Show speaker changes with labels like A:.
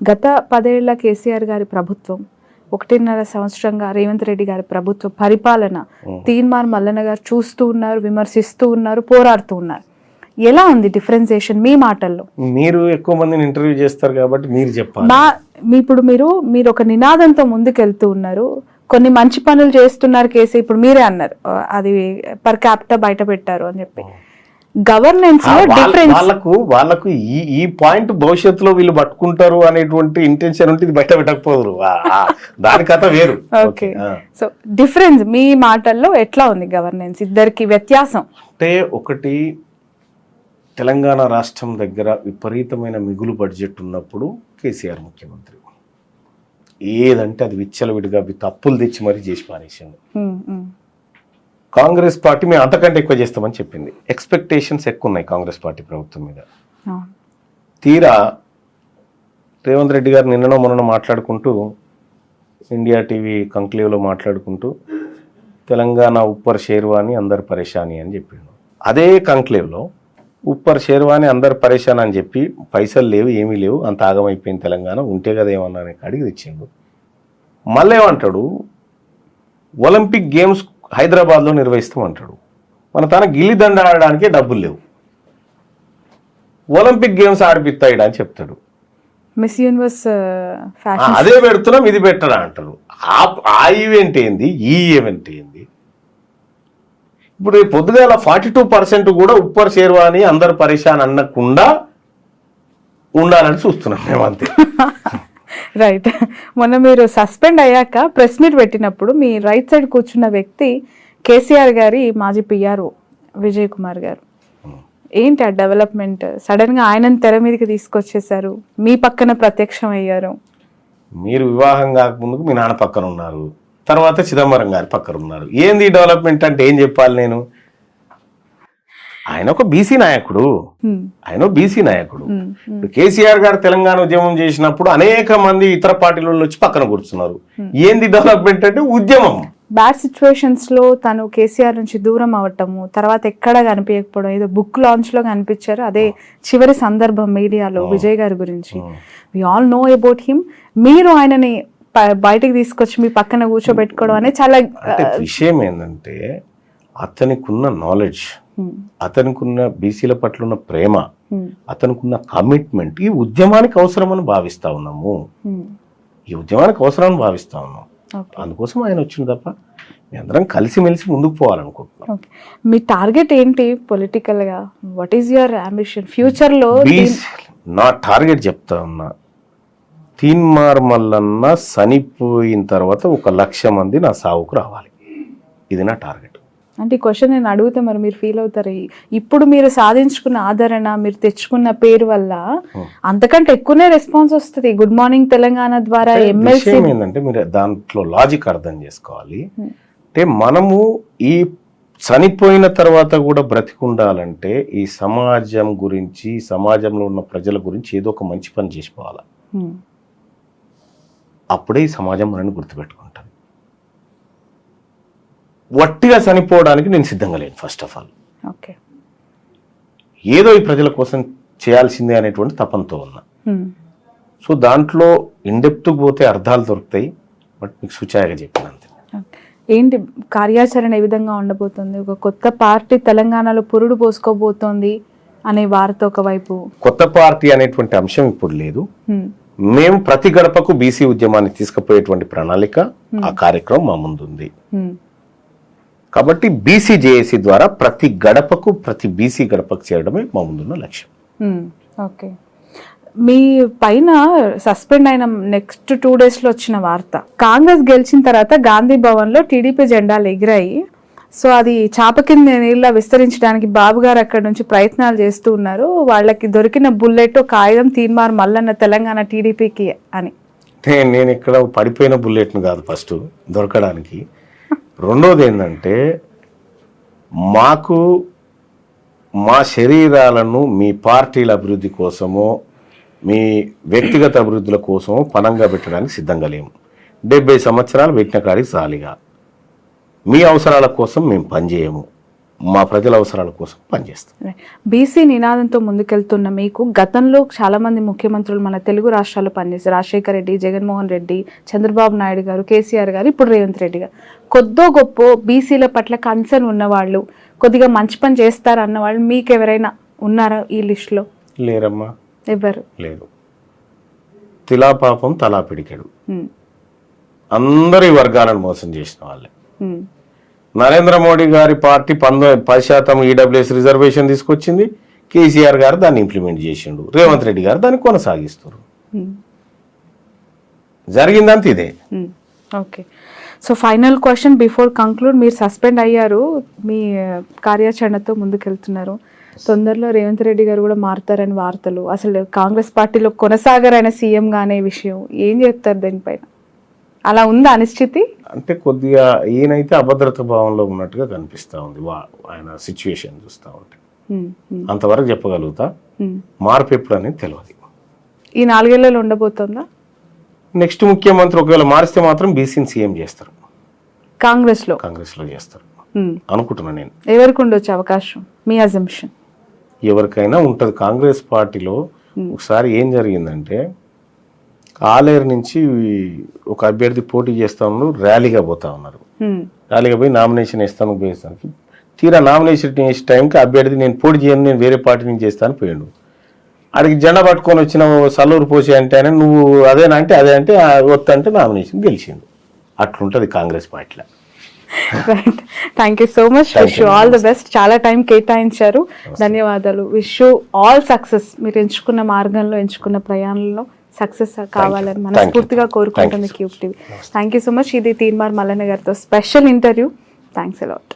A: గత 10 ఏళ్ల కేసీఆర్ గారి ప్రభుత్వం, 1.5 సంవత్సరంగా రేవంత్ రెడ్డి గారి ప్రభుత్వ పరిపాలన తీన్మార్ మల్లన్న గారు చూస్తూ ఉన్నారు, విమర్శిస్తూ ఉన్నారు, పోరాడుతూ ఉన్నారు. ఎలా ఉంది డిఫరెన్సియేషన్ మీ మాటల్లో?
B: మీరు ఎక్కువ మందిని ఇంటర్వ్యూ చేస్తారు కాబట్టి మీరు చెప్పాలి.
A: ఇప్పుడు మీరు ఒక నినాదంతో ముందుకెళ్తూ ఉన్నారు, కొన్ని మంచి పనులు చేస్తున్నారు కేసీ. ఇప్పుడు మీరే అన్నారు అది పర్ క్యాపిటల్ బయట పెట్టారు అని చెప్పి. గవర్నెన్స్ లో డిఫరెన్స్
B: వాళ్ళకు ఈ పాయింట్ భవిష్యత్తులో వీళ్ళు పట్టుకుంటారు అనేటువంటి ఇంటెన్షన్ ఉంటే బయట పెట్టకపోదురు, దాని కథ వేరు.
A: ఓకే, సో డిఫరెన్స్ మీ మాటల్లో ఎట్లా ఉంది గవర్నెన్స్, ఇద్దరికి వ్యత్యాసం?
B: అంటే ఒకటి, తెలంగాణ రాష్ట్రం దగ్గర విపరీతమైన మిగులు బడ్జెట్ ఉన్నప్పుడు కేసీఆర్ ముఖ్యమంత్రి, ఏదంటే అది విచ్చలవిడిగా తప్పులు తెచ్చి మరీ చేసి పారేసిండు. కాంగ్రెస్ పార్టీ మేము అంతకంటే ఎక్కువ చేస్తామని చెప్పింది. ఎక్స్పెక్టేషన్స్ ఎక్కువ ఉన్నాయి కాంగ్రెస్ పార్టీ ప్రభుత్వం మీద. తీరా రేవంత్ రెడ్డి గారు నిన్ననో మొన్న మాట్లాడుకుంటూ, ఇండియా టీవీ కంక్లేవ్లో మాట్లాడుకుంటూ తెలంగాణ ఉప్పర్ షేర్వాని అందరు పరేషాని అని చెప్పిండు. అదే కంక్లేవ్లో ఉప్పర్ షేర్వాని అందరు పరేషాన్ అని చెప్పి పైసలు లేవు, ఏమీ లేవు, అంత ఆగమైపోయింది తెలంగాణ, ఉంటే కదా ఏమన్నా కాడికి తెచ్చిండు. మళ్ళీ ఏమంటాడు, ఒలింపిక్ గేమ్స్ హైదరాబాద్లో నిర్వహిస్తామంటాడు. మన తన గిల్లి దండ ఆడడానికే డబ్బులు లేవు, ఒలింపిక్ గేమ్స్ ఆడిపిస్తాయి అని చెప్తాడు.
A: మిస్ యూనివర్స్
B: అదే పెడుతున్నాం, ఇది పెట్టడా అంటారు. ఆ ఈవెంట్ ఏంది, ఈ ఈవెంట్ ఏంది? ఇప్పుడు పొద్దుగాల 42% కూడా ఉప్పర్ షేర్వాని అందరు పరేషాన్ అనకుండా ఉండాలని చూస్తున్నాం మేము, అంతే.
A: రైట్. మొన్న మీరు సస్పెండ్ అయ్యాక ప్రెస్ మీట్ పెట్టినప్పుడు మీ రైట్ సైడ్ కూర్చున్న వ్యక్తి కేసీఆర్ గారి మాజీ పిఆర్ఓ విజయ్ కుమార్ గారు. ఏంటి ఆ డెవలప్మెంట్? సడన్ గా ఆయనను తెర మీదకి తీసుకొచ్చేసారు, మీ పక్కన ప్రత్యక్షం అయ్యారు.
B: మీరు వివాహం కాకముందుకు మీ నాన్న పక్కన ఉన్నారు, తర్వాత చిదంబరం గారి పక్కన ఉన్నారు. ఏంది డెవలప్మెంట్ అంటే ఏం చెప్పాలి నేను? ఆయన ఒక బీసీ నాయకుడు, ఇప్పుడు కేసీఆర్ గారు తెలంగాణ ఉద్యమం చేసినప్పుడు అనేక మంది ఇతర పార్టీల వచ్చి పక్కన కూర్చున్నారు. ఏంది డెవలప్మెంట్ అంటే ఉద్యమం.
A: బ్యాడ్ సిచ్యువేషన్స్ లో తను కేసీఆర్ నుంచి దూరం అవటము, తర్వాత ఎక్కడ కనిపించకపోవడం, ఏదో బుక్ లాంచ్ లో కనిపించారు, అదే చివరి సందర్భం మీడియాలో విజయ్ గారి గురించి. We all know about him. మీరు ఆయనని బయటకు తీసుకొచ్చి మీ పక్కన కూర్చోబెట్టుకోవడం అనేది చాలా
B: విషయం. ఏంటంటే అతనికున్న నాలెడ్జ్, అతనికున్న బీసీల పట్ల ఉన్న ప్రేమ, అతనికున్న కమిట్మెంట్ ఈ ఉద్యమానికి అవసరమని భావిస్తా ఉన్నాము, అందుకోసం ఆయన వచ్చింది తప్ప మీ అందరం కలిసిమెలిసి ముందుకు పోవాలనుకుంటున్నాం.
A: మీ టార్గెట్ ఏంటి పొలిటికల్ గా? What is your ambition future లో?
B: నా టార్గెట్ చెప్తా ఉన్నా, తీన్మార్ మల్లన్న చనిపోయిన తర్వాత 1,00,000 మంది నా సావుకు రావాలి, ఇది నా టార్గెట్.
A: అంటే ఈ క్వశ్చన్ నేను అడిగితే మరి మీరు ఫీల్ అవుతారు, ఇప్పుడు మీరు సాధించుకున్న ఆదరణ, మీరు తెచ్చుకున్న పేరు వల్ల అంతకంటే ఎక్కువనే రెస్పాన్స్ వస్తుంది. గుడ్ మార్నింగ్ తెలంగాణ ద్వారా ఎమ్మెల్సీ
B: ఏంటంటే మీరు దాంట్లో లాజిక్ అర్థం చేసుకోవాలి. అంటే మనము ఈ చనిపోయిన తర్వాత కూడా బ్రతికుండాలంటే ఈ సమాజం గురించి, సమాజంలో ఉన్న ప్రజల గురించి ఏదో ఒక మంచి పని చేసుకోవాలి. అప్పుడే ఈ సమాజం మనల్ని గుర్తుపెట్టుకుంటాను. వట్టిగా చనిపోవడానికి నేను సిద్ధంగా లేను. ఫస్ట్ ఆఫ్ ఆల్ ఏదో ఈ ప్రజల కోసం చేయాల్సిందే అనేటువంటి తపంతో ఉన్నా. సో దాంట్లో ఇండెప్త్కి పోతే అర్థాలు దొరుకుతాయి, బట్ మీకు సూచాయగా చెప్పిన అంతే.
A: ఏంటి కార్యాచరణ ఏ విధంగా ఉండబోతుంది? ఒక కొత్త పార్టీ తెలంగాణలో పురుడు పోసుకోబోతోంది అనే వార్త ఒకవైపు,
B: కొత్త పార్టీ అనేటువంటి అంశం ఇప్పుడు లేదు. మేము ప్రతి గడపకు బీసీ ఉద్యమాన్ని తీసుకుపోయేటువంటి ప్రణాళిక, ఆ కార్యక్రమం మా ముందుంది. కాబట్టి బీసీ జేఏసీ ద్వారా ప్రతి గడపకు, ప్రతి బీసీ గడపకు చేరడమే మా ముందున్న లక్ష్యం.
A: ఓకే. మీ పైన సస్పెండ్ అయిన నెక్స్ట్ 2 days లో వచ్చిన వార్త, కాంగ్రెస్ గెలిచిన తర్వాత గాంధీ భవన్ లో టీడీపీ జెండాలు ఎగిరాయి. సో అది చాప కింద నీళ్ళ విస్తరించడానికి బాబు గారు అక్కడ నుంచి ప్రయత్నాలు చేస్తూ ఉన్నారు. వాళ్ళకి దొరికిన బుల్లెట్ ఒక ఆయుధం తీన్మార్ మల్లన్న తెలంగాణ టీడీపీకి అని.
B: నేను ఇక్కడ పడిపోయిన బుల్లెట్ను కాదు ఫస్ట్ దొరకడానికి. రెండోది ఏంటంటే, మాకు మా శరీరాలను మీ పార్టీల అభివృద్ధి కోసమో మీ వ్యక్తిగత అభివృద్ధుల కోసమో పనంగా పెట్టడానికి సిద్ధంగా లేము. 70 సంవత్సరాలు పెట్టిన కాడికి చాలిగా మీ అవసరాల కోసం మేము పనిచేయము. మా ప్రజల అవసరాల కోసం పనిచేస్తాం.
A: బీసీ నినాదంతో ముందుకెళ్తున్న మీకు గతంలో చాలా మంది ముఖ్యమంత్రులు మన తెలుగు రాష్ట్రాల్లో పనిచేశారు. రాజశేఖర రెడ్డి, జగన్మోహన్ రెడ్డి, చంద్రబాబు నాయుడు గారు, కేసీఆర్ గారు, ఇప్పుడు రేవంత్ రెడ్డి గారు. కొద్దో గొప్ప బీసీల పట్ల కన్సర్న్ ఉన్నవాళ్ళు, కొద్దిగా మంచి పని చేస్తారు అన్నవాళ్ళు మీకు ఎవరైనా ఉన్నారా ఈ లిస్టులో?
B: లేరమ్మా,
A: ఎవరు
B: లేదు. తిలా పాపం తలా పిడికెడు,
A: ఉమ్,
B: అందరూ ఈ వర్గాలను మోసం చేసిన వాళ్ళే.
A: ఉమ్,
B: నరేంద్ర మోడీ గారి పార్టీ 10% ఈడబ్ల్యూఎస్ రిజర్వేషన్ తీసుకొచ్చింది, కేసీఆర్ గారు దాన్ని ఇంప్లిమెంట్ చేసిండు, రేవంత్ రెడ్డి గారు దాన్ని కొనసాగిస్తారు.
A: ఉమ్.
B: జరిగిందంత ఇదే.
A: Okay, so final question before conclude. మీరు సస్పెండ్ అయ్యారు, మీ కార్యాచరణతో ముందుకెళ్తున్నారు. తొందరలో రేవంత్ రెడ్డి గారు కూడా మారుతారని వార్తలు. అసలు కాంగ్రెస్ పార్టీలో కొనసాగారైన సీఎంగా అనే విషయం ఏం చెప్తారు దీనిపైన? అలా ఉందా అనిశ్చితి?
B: అంటే కొద్దిగా ఈయనైతే అభద్రత భావంలో ఉన్నట్టుగా కనిపిస్తా ఉంది, ఆయన సిచ్యువేషన్ చూస్తూ ఉంటే. అంతవరకు చెప్పగలుగుతా. మార్పు ఎప్పుడు అనేది తెలియదు.
A: ఈ 4 ఏళ్లలో ఉండబోతుందా?
B: నెక్స్ట్ ముఖ్యమంత్రి ఒకవేళ మారిస్తే మాత్రం బీసీని సీఎం చేస్తారు,
A: కాంగ్రెస్ లో
B: చేస్తారు అనుకుంటున్నా నేను.
A: ఎవరికి ఉండొచ్చు అవకాశం మీ అజంప్షన్?
B: ఎవరికైనా ఉంటది. కాంగ్రెస్ పార్టీలో ఒకసారి ఏం జరిగిందంటే, ఆలేరు నుంచి ఒక అభ్యర్థి పోటీ చేస్తా ఉన్నారు, ర్యాలీగా పోతా ఉన్నారు. ర్యాలీగా పోయి నామినేషన్ వేస్తాను పోయేస్తానికి, తీరా నామినేషన్ వేసే టైంకి అభ్యర్థి నేను పోటీ చేయను, నేను వేరే పార్టీ నుంచి చేస్తాను పోయాడు. అడిగి జెండా పట్టుకొని వచ్చిన సల్లూరు పోసి అంటే ఆయన నువ్వు అదేనా అంటే అదే అంటే వద్దంటే నామినేషన్ గెలిచిండు. అట్లుంటది కాంగ్రెస్ పార్టీలో.
A: Right, thank you so much. Wish you all the best. చాలా టైం కేటాయించారు, ధన్యవాదాలు. Wish you all success. మీరు ఎంచుకున్న మార్గంలో, ఎంచుకున్న ప్రయాణంలో సక్సెస్ కావాలని మనస్ఫూర్తిగా కోరుకుంటుంది cube TV. Thank you so much. ఇది తీన్మార్ మల్లన్న గారితో స్పెషల్ ఇంటర్వ్యూ. Thanks a lot.